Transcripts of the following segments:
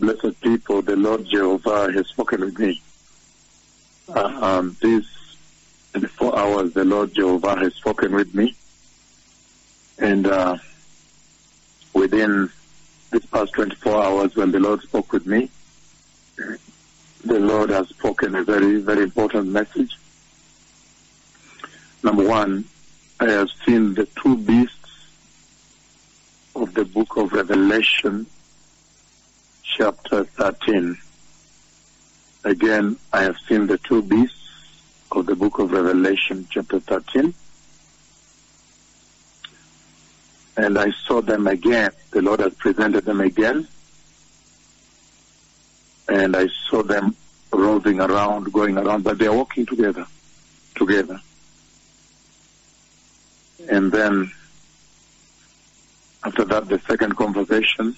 blessed people, the Lord Jehovah has spoken with me. These 24 hours, the Lord Jehovah has spoken with me. And within this past 24 hours, when the Lord spoke with me, the Lord has spoken a very, very important message. Number one, I have seen the two beasts of the book of Revelation, chapter 13. Again, I have seen the two beasts of the book of Revelation, chapter 13. And I saw them again. The Lord has presented them again. And I saw them roving around, going around, but they are walking together. And then, after that, the second conversation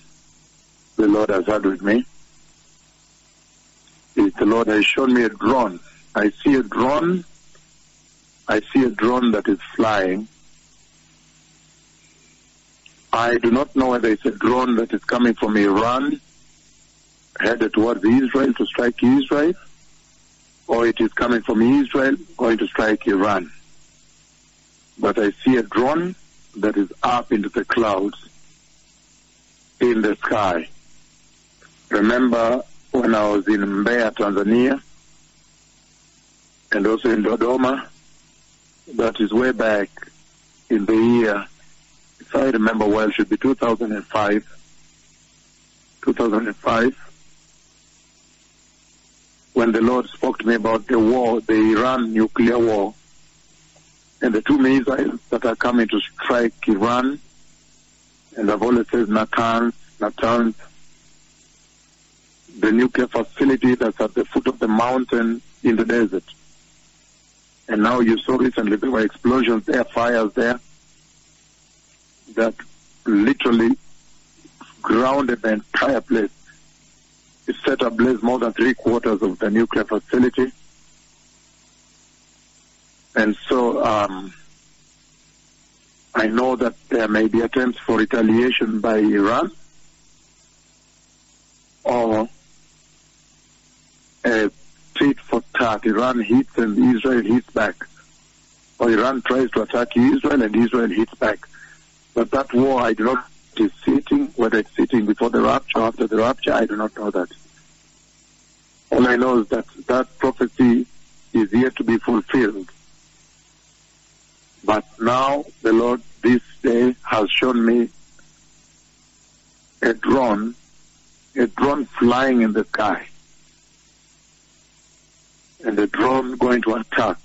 the Lord has had with me is the Lord has shown me a drone. I see a drone that is flying. I do not know whether it's a drone that is coming from Iran, headed towards Israel to strike Israel, or it is coming from Israel going to strike Iran. But I see a drone that is up into the clouds in the sky. Remember when I was in Mbeya, Tanzania, and also in Dodoma, that is way back in the year, if I remember well, should be 2005. 2005, when the Lord spoke to me about the war, the Iran nuclear war, and the two missiles that are coming to strike Iran, and I've always said Natanz, the nuclear facility that's at the foot of the mountain in the desert. And now you saw recently there were explosions there, fires there, that literally grounded the entire place. It set ablaze more than 3/4 of the nuclear facility. And so I know that there may be attempts for retaliation by Iran, or a tit for tat. Iran hits and Israel hits back. Or Iran tries to attack Israel and Israel hits back. But that war, I do not know if it is sitting, whether it's sitting before the rapture or after the rapture, I do not know that. All I know is that that prophecy is yet to be fulfilled. But now the Lord this day has shown me a drone flying in the sky, and the drone going to attack.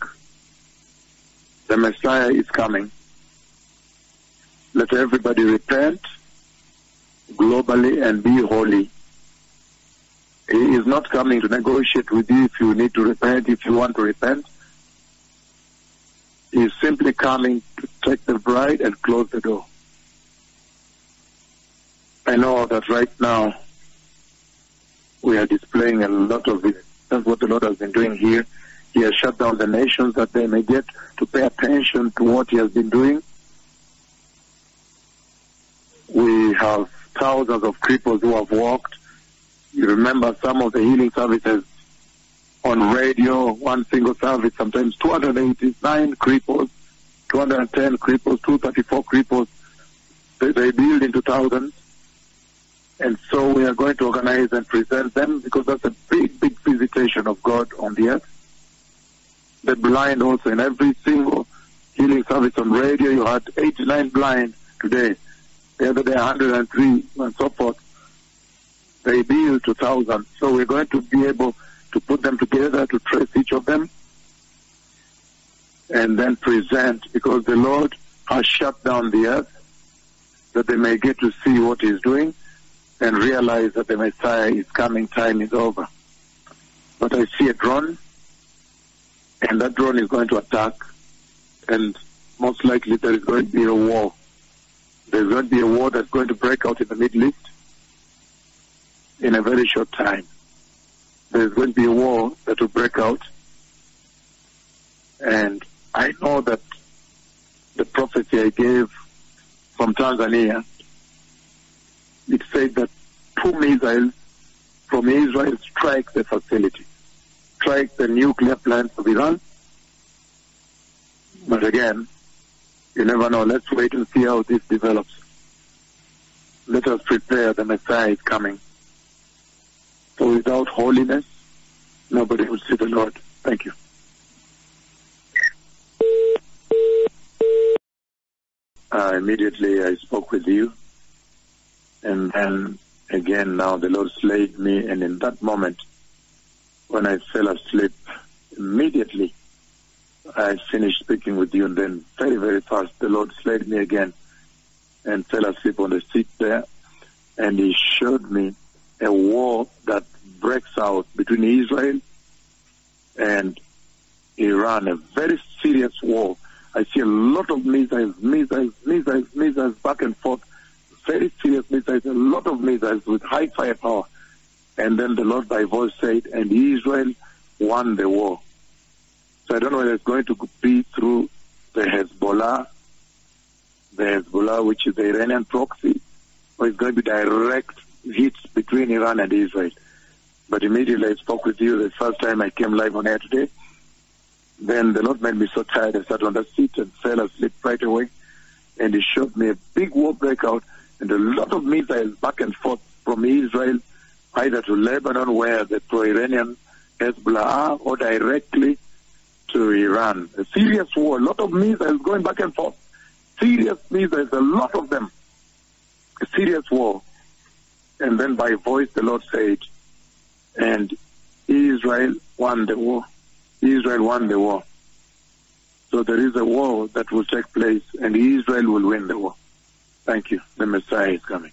The Messiah is coming. Let everybody repent globally and be holy. He is not coming to negotiate with you if you need to repent, if you want to repent. He is simply coming to take the bride and close the door. I know that right now we are displaying a lot of it. That's what the Lord has been doing here. He has shut down the nations that they may get to pay attention to what He has been doing. We have thousands of cripples who have walked. You remember some of the healing services on radio, one single service, sometimes 289 cripples, 210 cripples, 234 cripples. They build into thousands. And so we are going to organize and present them, because that's a big, big visitation of God on the earth. The blind also, in every single healing service on radio, you had 89 blind today. The other day, 103, and so forth. They build to thousands. So we're going to be able to put them together, to trace each of them, and then present, because the Lord has shut down the earth, that they may get to see what He's doing and realize that the Messiah is coming, time is over. But I see a drone, and that drone is going to attack, and most likely there is going to be a war. There's going to be a war that's going to break out in the Middle East in a very short time. There's going to be a war that will break out. And I know that the prophecy I gave from Tanzania, it said that 2 missiles from Israel strike the facility, strike the nuclear plants of Iran. But again, you never know. Let's wait and see how this develops. Let us prepare. The Messiah is coming. For without holiness, nobody will see the Lord. Thank you. Immediately I spoke with you, and then again now the Lord slayed me, and in that moment when I fell asleep, immediately I finished speaking with you, and then very, very fast the Lord slayed me again and fell asleep on the seat there, and He showed me a war that breaks out between Israel and Iran, a very serious war. I see a lot of missiles back and forth, very serious missiles, a lot of missiles with high firepower. And then the Lord by voice said, and Israel won the war. So I don't know whether it's going to be through the Hezbollah, which is the Iranian proxy, or it's going to be direct hits between Iran and Israel. But immediately I spoke with you the first time I came live on air today. Then the Lord made me so tired, I sat on the seat and fell asleep right away. And He showed me a big war breakout and a lot of missiles back and forth from Israel, either to Lebanon, where the pro-Iranian Hezbollah are, or directly to Iran. A serious war, a lot of missiles going back and forth. Serious missiles, a lot of them. A serious war. And then by voice the Lord said, and Israel won the war. Israel won the war. So there is a war that will take place, and Israel will win the war. Thank you. The Messiah is coming.